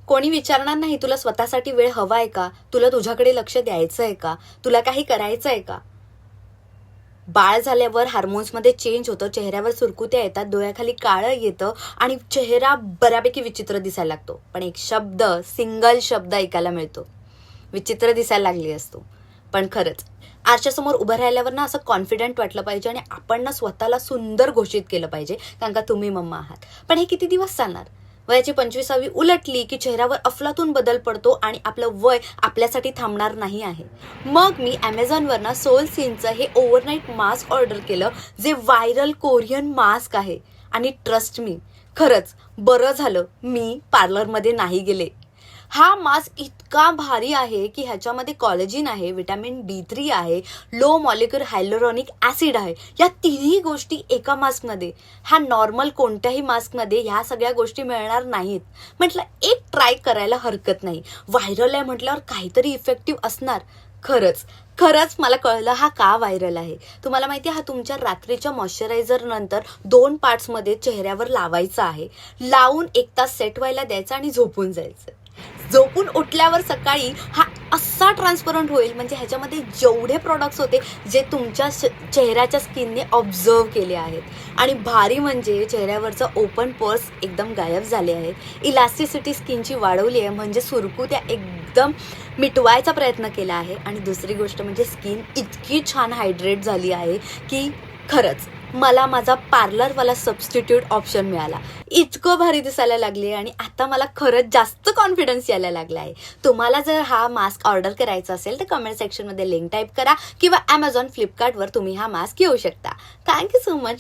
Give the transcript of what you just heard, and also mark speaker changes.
Speaker 1: कोणी विचारणार नाही तुला स्वतःसाठी वेळ हवा आहे का, तुला तुझ्याकडे लक्ष द्यायचं आहे का, तुला काही करायचं आहे का. बाळ झाल्यावर हार्मोन्समध्ये चेंज होतं, चेहऱ्यावर सुरकुत्या येतात, डोळ्याखाली काळं येतं आणि चेहरा बऱ्यापैकी विचित्र दिसायला लागतो. पण एक शब्द, सिंगल शब्द ऐकायला मिळतो, विचित्र दिसायला लागली असतो. पण खरंच आरशासमोर उभं राहिल्यावर ना असं कॉन्फिडंट वाटलं पाहिजे आणि आपण ना स्वतःला सुंदर घोषित केलं पाहिजे, कारण का तुम्ही मम्मा आहात. पण हे किती दिवस चालणार. वयाची 25वी उलटली की चेहऱ्यावर अफलातून बदल पडतो आणि आपलं वय आपल्यासाठी थांबणार नाही आहे. मग मी ॲमेझॉनवरनं सोल सीनचं हे ओव्हरनाईट मास्क ऑर्डर केलं, जे व्हायरल कोरियन मास्क आहे. आणि ट्रस्ट मी, खरंच बरं झालं मी पार्लरमध्ये नाही गेले. हा मास्क इतका भारी आहे की ह्याच्यामध्ये कॉलेजिन आहे, विटॅमिन D3 आहे, लो मॉलिक्युलर हायलोरॉनिक ॲसिड आहे. या तिन्ही गोष्टी एका मास्कमध्ये. हा नॉर्मल कोणत्याही मास्कमध्ये ह्या सगळ्या गोष्टी मिळणार नाहीत. म्हटलं एक ट्राय करायला हरकत नाही. व्हायरल आहे म्हटल्यावर काहीतरी इफेक्टिव्ह असणार. खरंच मला कळलं हा का व्हायरल आहे. तुम्हाला माहिती आहे, हा तुमच्या रात्रीच्या मॉइश्चरायझर नंतर 2 पार्ट्समध्ये चेहऱ्यावर लावायचा आहे. लावून 1 तास सेट व्हायला द्यायचा आणि झोपून जायचं. झोपून उठल्यावर सकाळी हा असा ट्रान्सपरंट होईल, म्हणजे ह्याच्यामध्ये जेवढे प्रॉडक्ट्स होते जे तुमच्या चेहऱ्याच्या स्किनने ऑब्झर्व केले आहेत. आणि भारी म्हणजे चेहऱ्यावरचं ओपन पोर्स एकदम गायब झाले आहेत, इलास्टिसिटी स्किनची वाढवली आहे, म्हणजे सुरकुत्या एकदम मिटवायचा प्रयत्न केला आहे. आणि दुसरी गोष्ट म्हणजे स्किन इतकी छान हायड्रेट झाली आहे की खरंच मला माझा पार्लरवाला सबस्टिट्यूट ऑप्शन मिळाला. इतकं भारी दिसायला लागले आणि आता मला खरंच जास्त कॉन्फिडन्स यायला लागला आहे. तुम्हाला जर हा मास्क ऑर्डर करायचा असेल तर कमेंट सेक्शनमध्ये लिंक टाईप करा किंवा ॲमेझॉन, फ्लिपकार्टवर तुम्ही हा मास्क घेऊ शकता. Thank you so much.